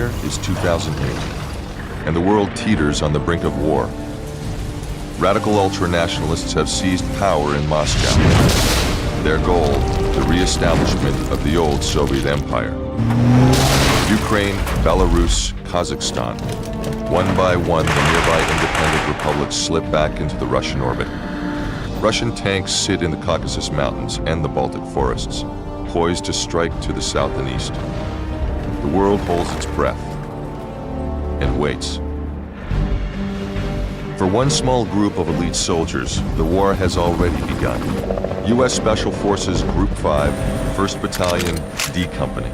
year is 2008, and the world teeters on the brink of war. Radical ultranationalists have seized power in Moscow. Their goal, the re-establishment of the old Soviet Empire. Ukraine, Belarus, Kazakhstan. One by one, the nearby independent republics slip back into the Russian orbit. Russian tanks sit in the Caucasus Mountains and the Baltic forests, poised to strike to the south and east. The world holds its breath and waits. For one small group of elite soldiers, the war has already begun. U.S. Special Forces Group 5, 1st Battalion, D Company.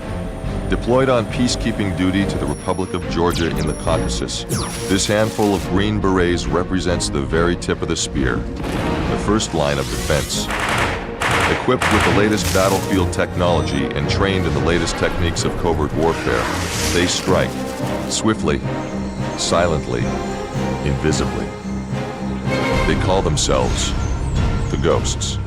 Deployed on peacekeeping duty to the Republic of Georgia in the Caucasus, this handful of Green Berets represents the very tip of the spear, the first line of defense. Equipped with the latest battlefield technology and trained in the latest techniques of covert warfare, they strike, swiftly, silently, invisibly. They call themselves the Ghosts.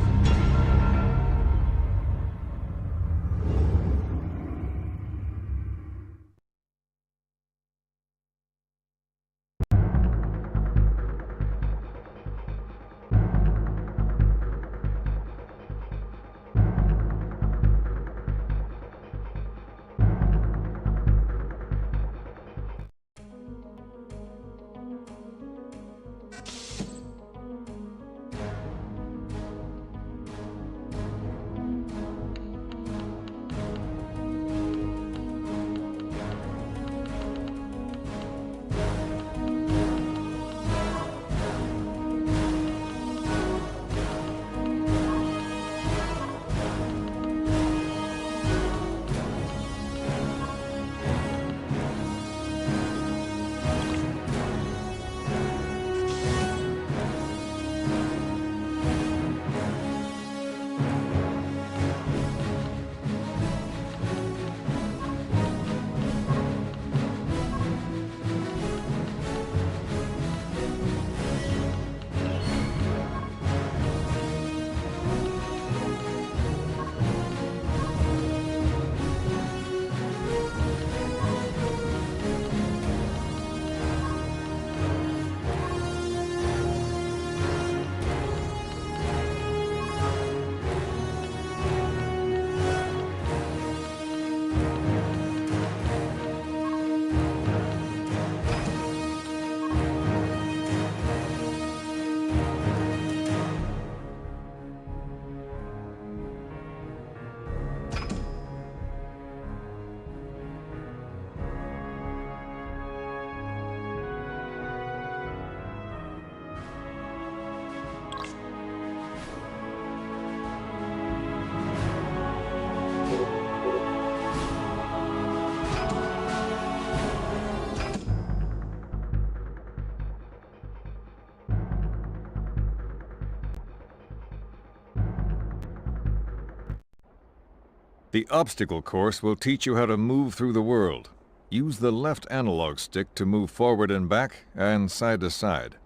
The obstacle course will teach you how to move through the world. Use the left analog stick to move forward and back and side to side.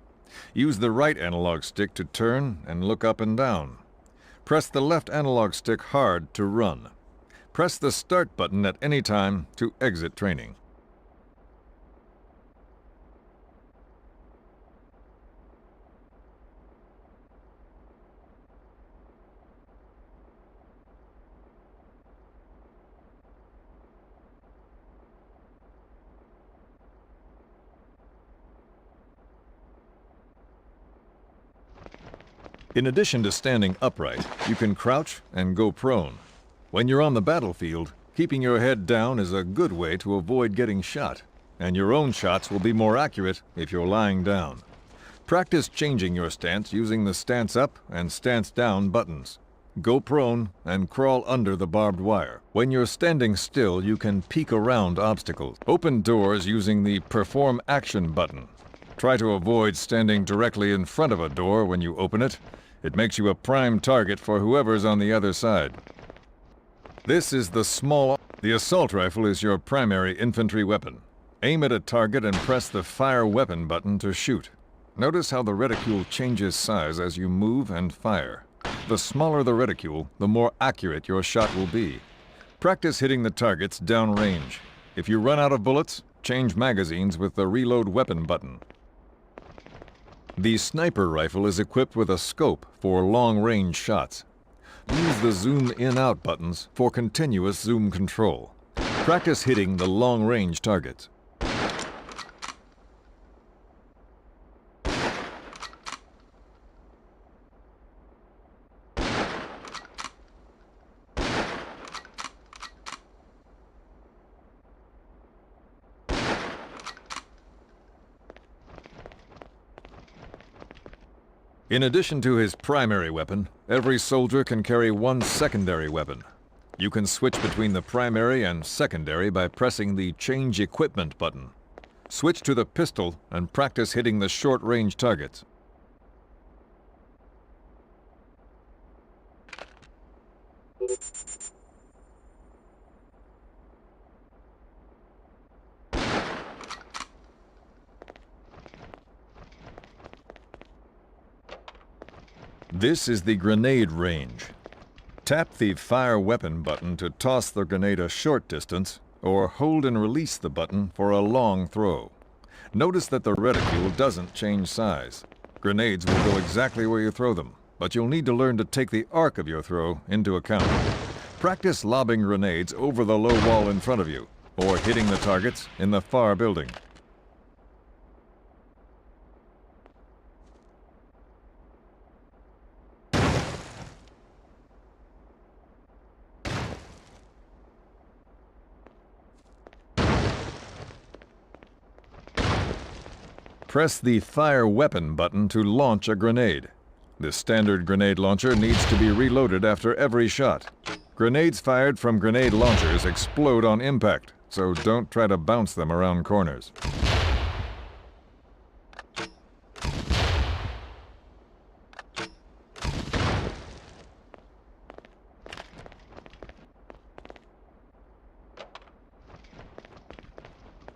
Use the right analog stick to turn and look up and down. Press the left analog stick hard to run. Press the start button at any time to exit training. In addition to standing upright, you can crouch and go prone. When you're on the battlefield, keeping your head down is a good way to avoid getting shot, and your own shots will be more accurate if you're lying down. Practice changing your stance using the stance up and stance down buttons. Go prone and crawl under the barbed wire. When you're standing still, you can peek around obstacles. Open doors using the Perform Action button. Try to avoid standing directly in front of a door when you open it. It makes you a prime target for whoever's on the other side. This is the small. The assault rifle is your primary infantry weapon. Aim at a target and press the Fire Weapon button to shoot. Notice how the reticule changes size as you move and fire. The smaller the reticule, the more accurate your shot will be. Practice hitting the targets downrange. If you run out of bullets, change magazines with the Reload Weapon button. The sniper rifle is equipped with a scope for long-range shots. Use the zoom in-out buttons for continuous zoom control. Practice hitting the long-range targets. In addition to his primary weapon, every soldier can carry one secondary weapon. You can switch between the primary and secondary by pressing the Change Equipment button. Switch to the pistol and practice hitting the short-range targets. This is the grenade range. Tap the Fire Weapon button to toss the grenade a short distance, or hold and release the button for a long throw. Notice that the reticule doesn't change size. Grenades will go exactly where you throw them, but you'll need to learn to take the arc of your throw into account. Practice lobbing grenades over the low wall in front of you, or hitting the targets in the far building. Press the Fire Weapon button to launch a grenade. The standard grenade launcher needs to be reloaded after every shot. Grenades fired from grenade launchers explode on impact, so don't try to bounce them around corners.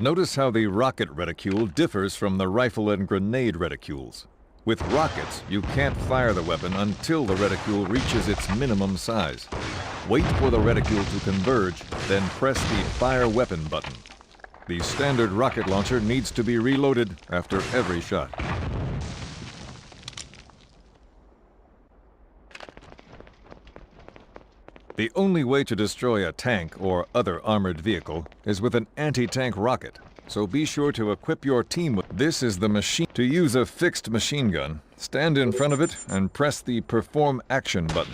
Notice how the rocket reticule differs from the rifle and grenade reticules. With rockets, you can't fire the weapon until the reticule reaches its minimum size. Wait for the reticule to converge, then press the Fire Weapon button. The standard rocket launcher needs to be reloaded after every shot. The only way to destroy a tank or other armored vehicle is with an anti-tank rocket, so be sure to equip your team with. This is the machine. To use a fixed machine gun, stand in front of it and press the Perform Action button.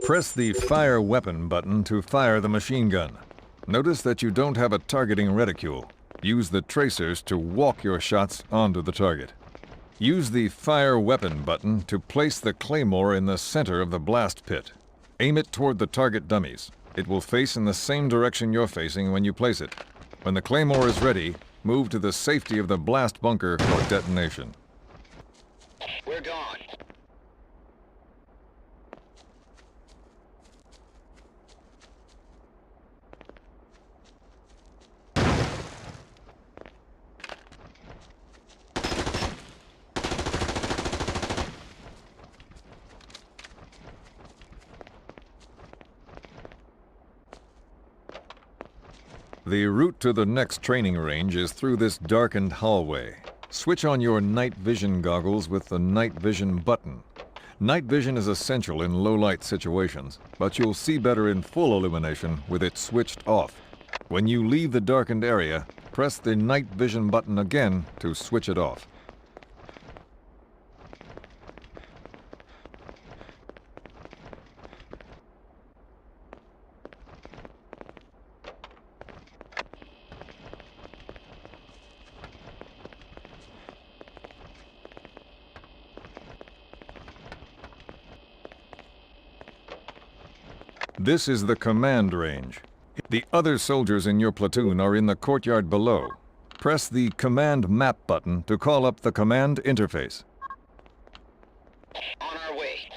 Press the Fire Weapon button to fire the machine gun. Notice that you don't have a targeting reticule. Use the tracers to walk your shots onto the target. Use the Fire Weapon button to place the claymore in the center of the blast pit. Aim it toward the target dummies. It will face in the same direction you're facing when you place it. When the claymore is ready, move to the safety of the blast bunker for detonation. We're gone. The route to the next training range is through this darkened hallway. Switch on your night vision goggles with the night vision button. Night vision is essential in low-light situations, but you'll see better in full illumination with it switched off. When you leave the darkened area, press the night vision button again to switch it off. This is the command range. The other soldiers in your platoon are in the courtyard below. Press the Command Map button to call up the command interface. On our way.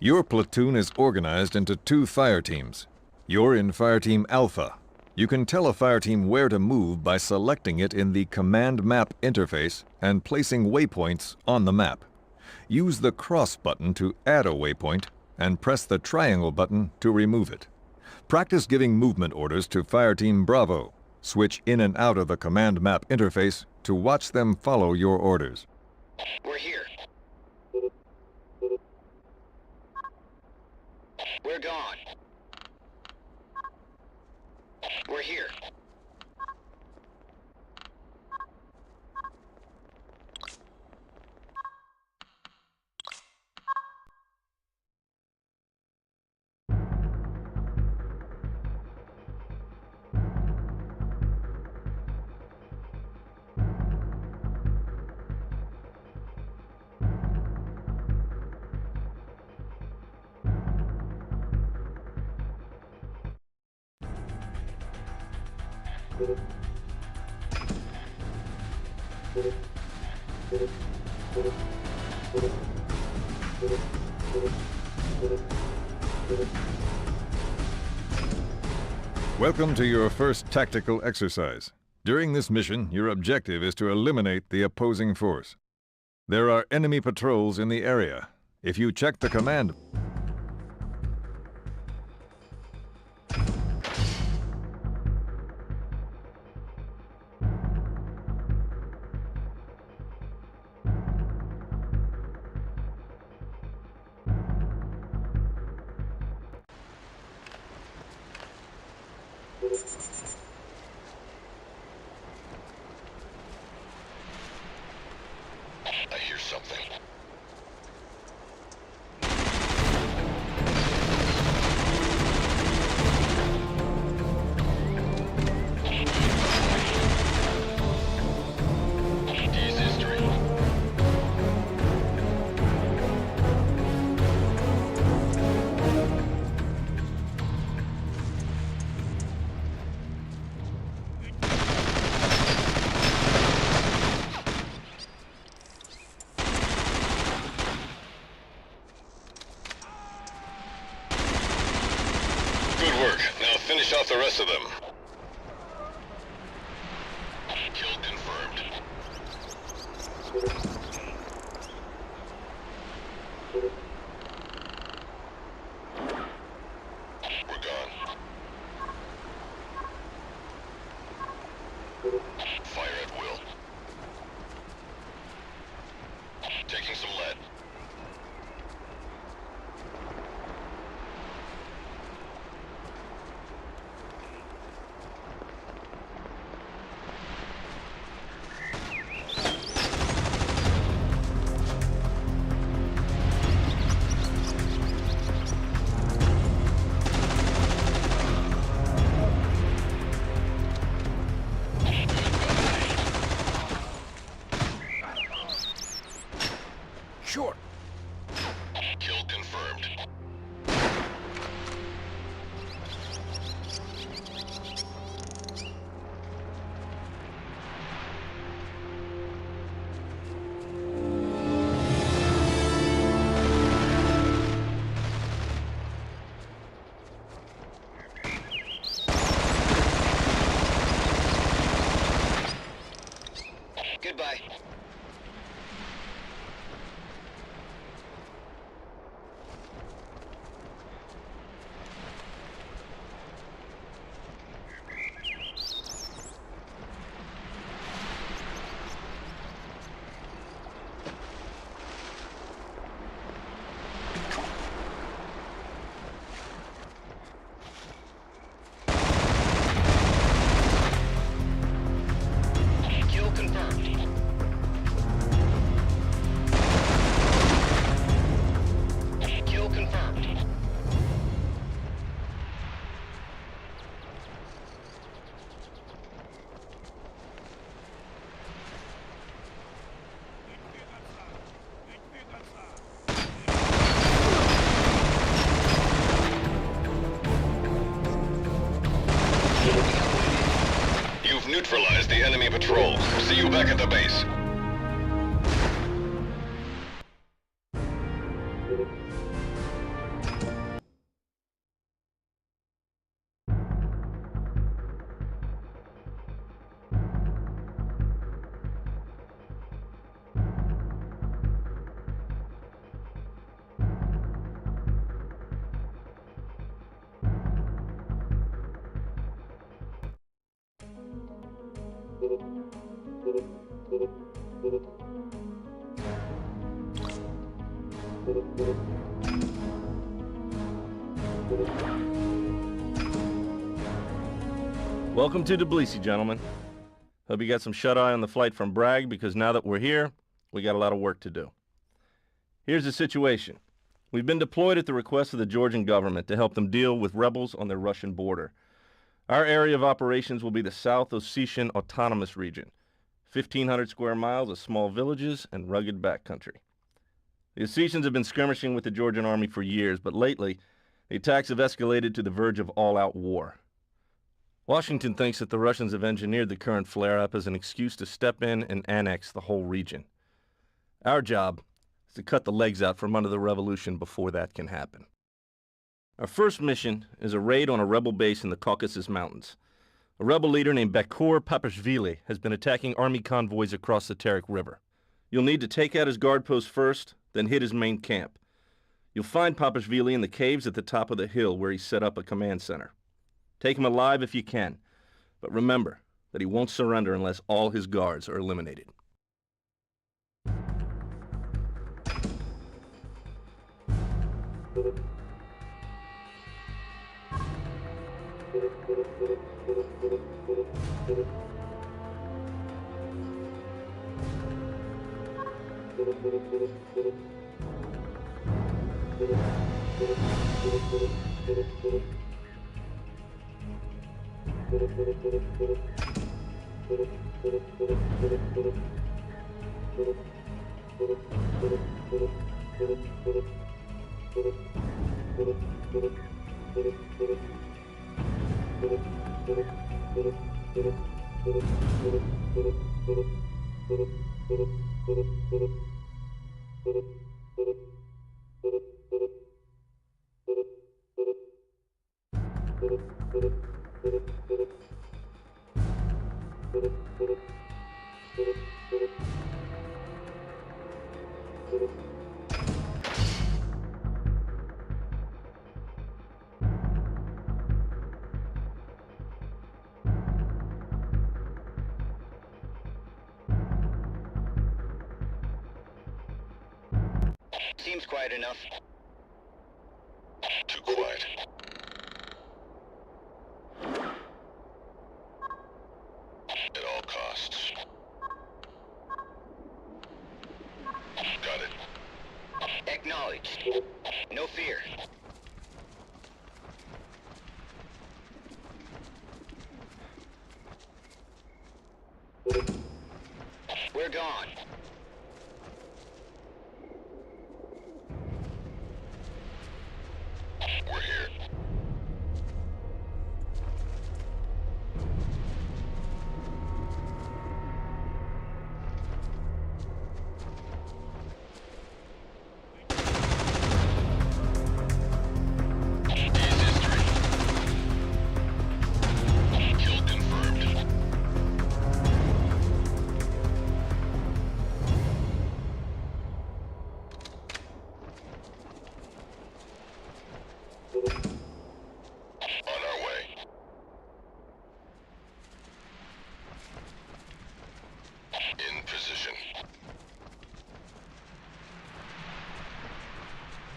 Your platoon is organized into 2 fire teams. You're in Fire Team Alpha. You can tell a fire team where to move by selecting it in the Command Map interface and placing waypoints on the map. Use the cross button to add a waypoint and press the triangle button to remove it. Practice giving movement orders to Fireteam Bravo. Switch in and out of the command map interface to watch them follow your orders. We're here. We're gone. We're here. Welcome to your first tactical exercise. During this mission, your objective is to eliminate the opposing force. There are enemy patrols in the area. If you check the command... I hear something. D's history. Good work. Now finish off the rest of them. Kill confirmed. We're gone. Fire at will. Taking some lead. Sure. Kill confirmed. Goodbye. Kill confirmed. Kill confirmed. You've neutralized the enemy patrol. See you back at the base. Welcome to Tbilisi, gentlemen. Hope you got some shut-eye on the flight from Bragg, because now that we're here, we got a lot of work to do. Here's the situation. We've been deployed at the request of the Georgian government to help them deal with rebels on their Russian border. Our area of operations will be the South Ossetian Autonomous Region, 1,500 square miles of small villages and rugged backcountry. The Ossetians have been skirmishing with the Georgian army for years, but lately, the attacks have escalated to the verge of all-out war. Washington thinks that the Russians have engineered the current flare-up as an excuse to step in and annex the whole region. Our job is to cut the legs out from under the revolution before that can happen. Our first mission is a raid on a rebel base in the Caucasus Mountains. A rebel leader named Bakur Papashvili has been attacking army convoys across the Terek River. You'll need to take out his guard post first, then hit his main camp. You'll find Papashvili in the caves at the top of the hill where he set up a command center. Take him alive if you can, but remember that he won't surrender unless all his guards are eliminated. Seems quiet enough. Too quiet. At all costs. Got it. Acknowledged. No fear. We're gone. We're here. Kill confirmed. On our way. In position.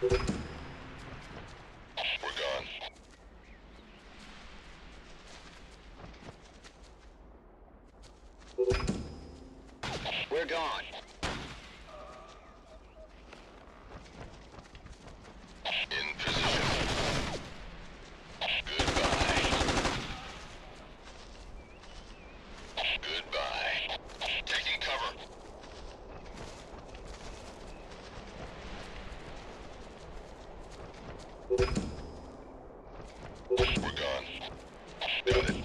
We're gone. We're gone. In position. Goodbye. Goodbye. Taking cover. We're gone. Got it.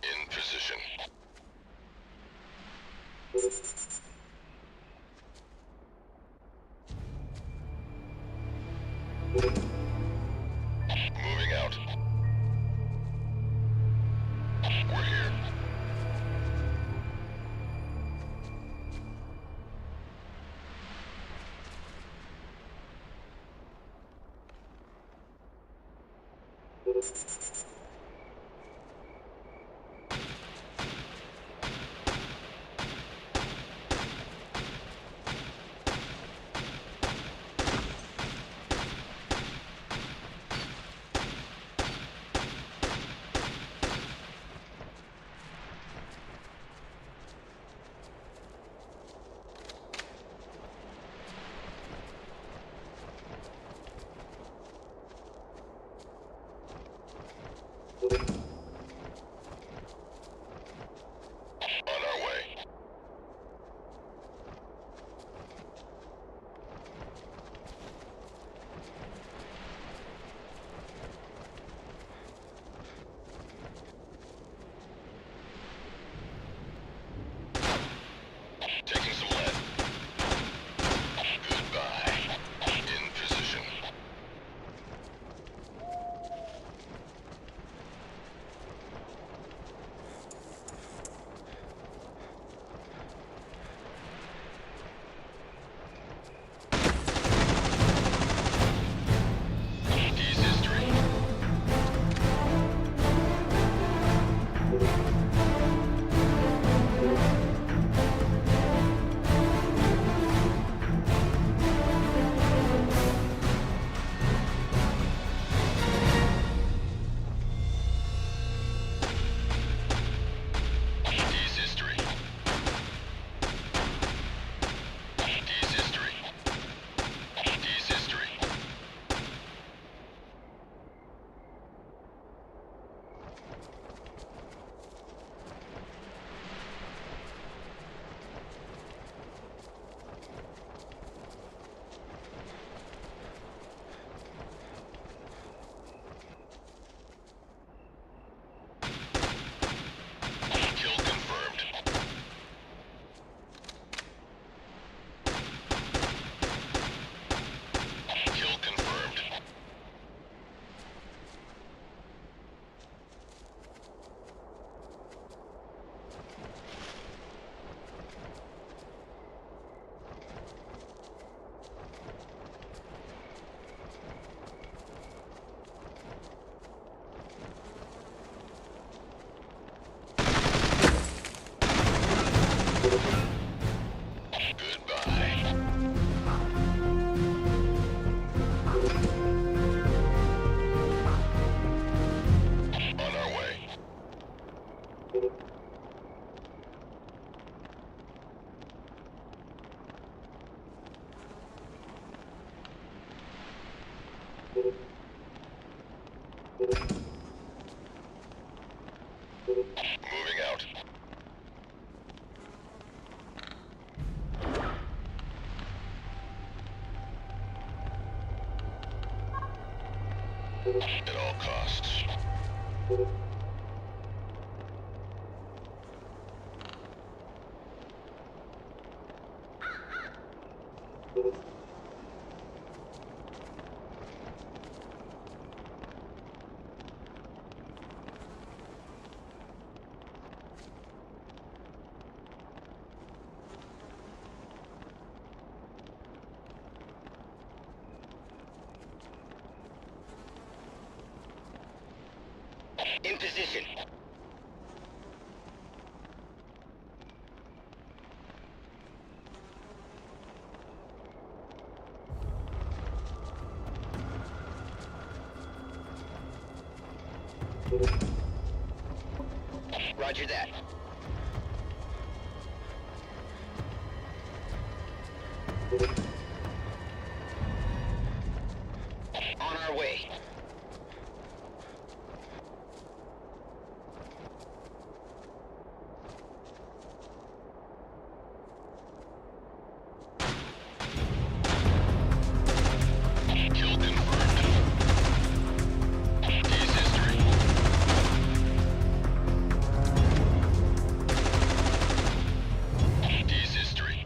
In position. Moving out. We're here. On our way. Taking some lead. Goodbye. In position. D's history. D's history. D's history. D's history. Kill confirmed. Kill confirmed. Goodbye. On our way. Moving out. At all costs. In position. Roger that. On our way. Kill confirmed. D's history. D's history.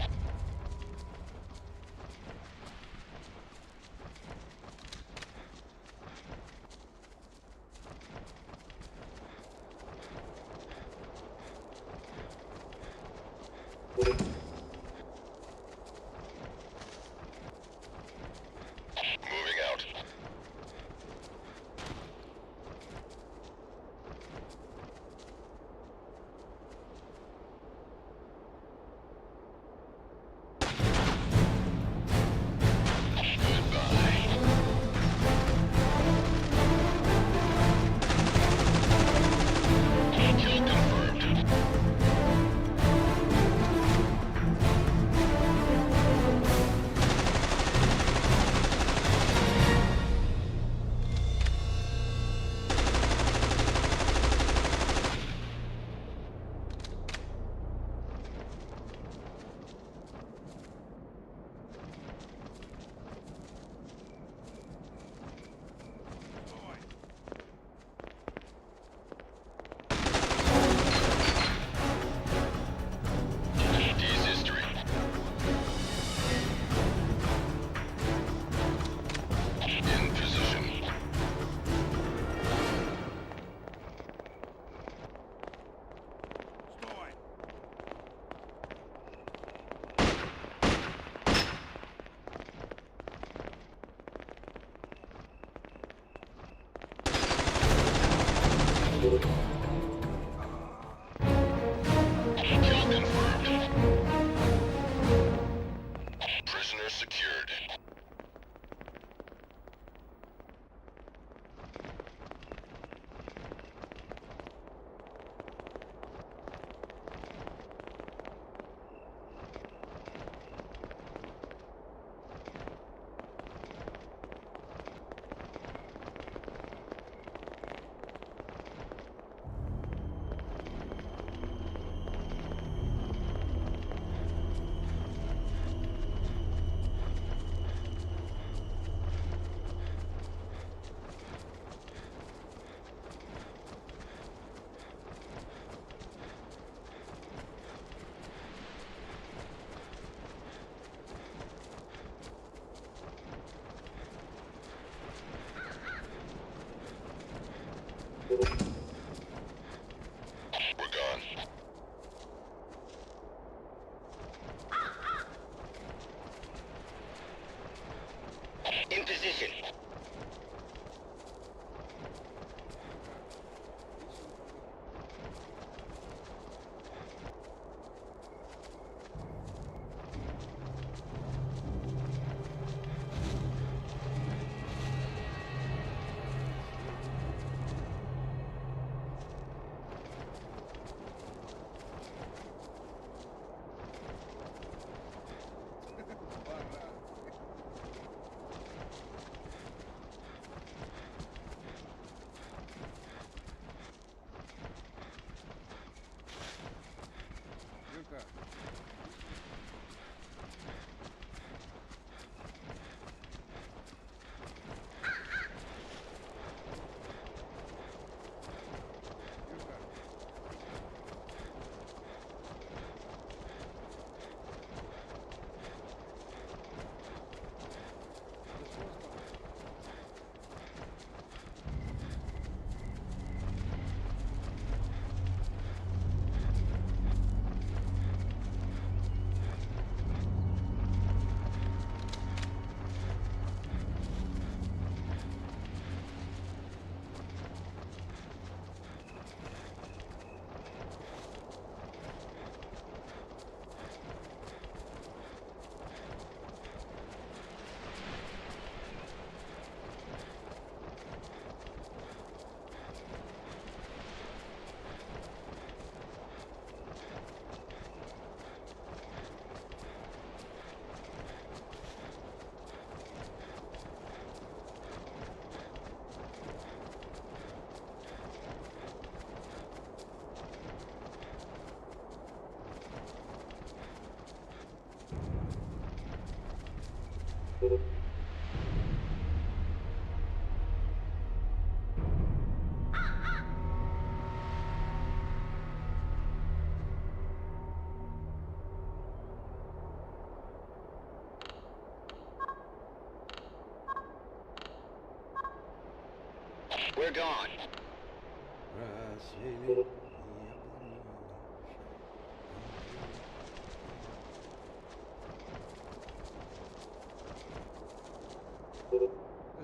We're gone.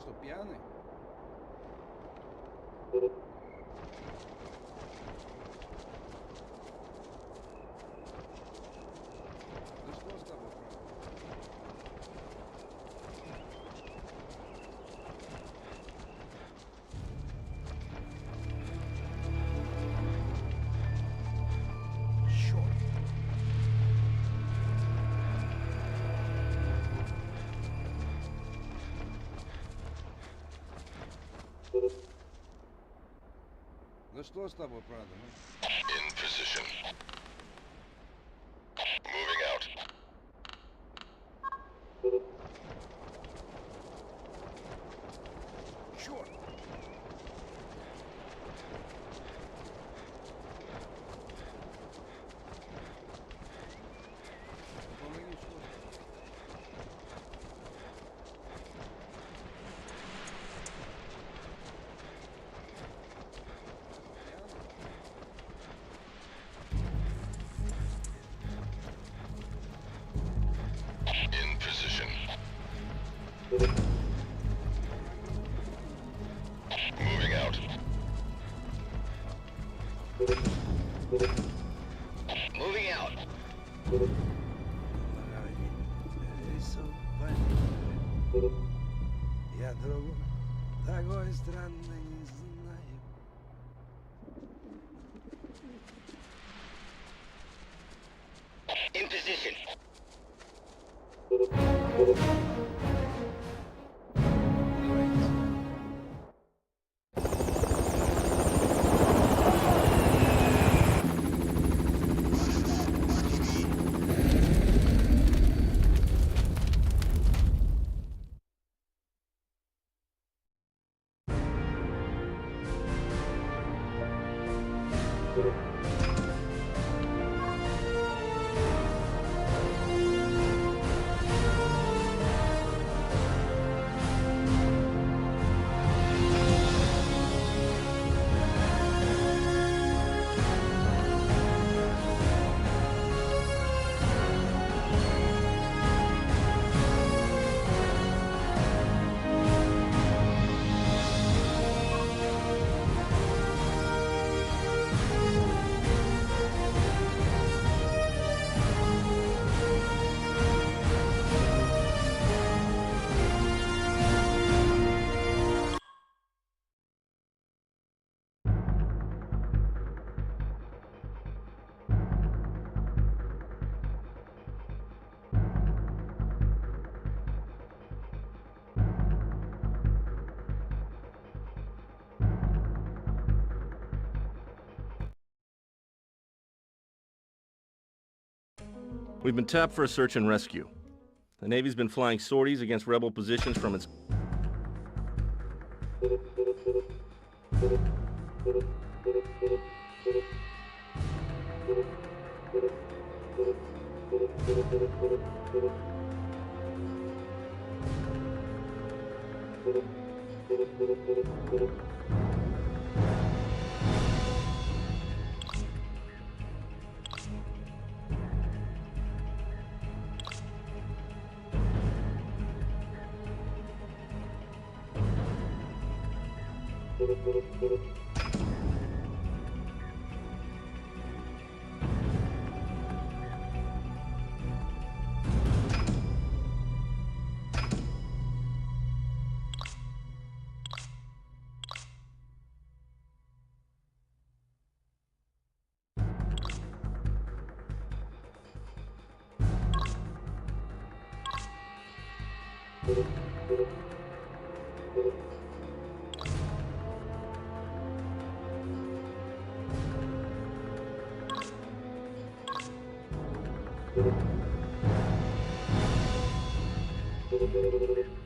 Что, пьяный? Да что с тобой, Черт! Да что с тобой, правда? Ну? In position. Moving out. Черт! Помоги, что ли? In position. Moving out. Moving out. Я другой страны не знаю. In position. We've been tapped for a search and rescue. The Navy's been flying sorties against rebel positions from its... Ага.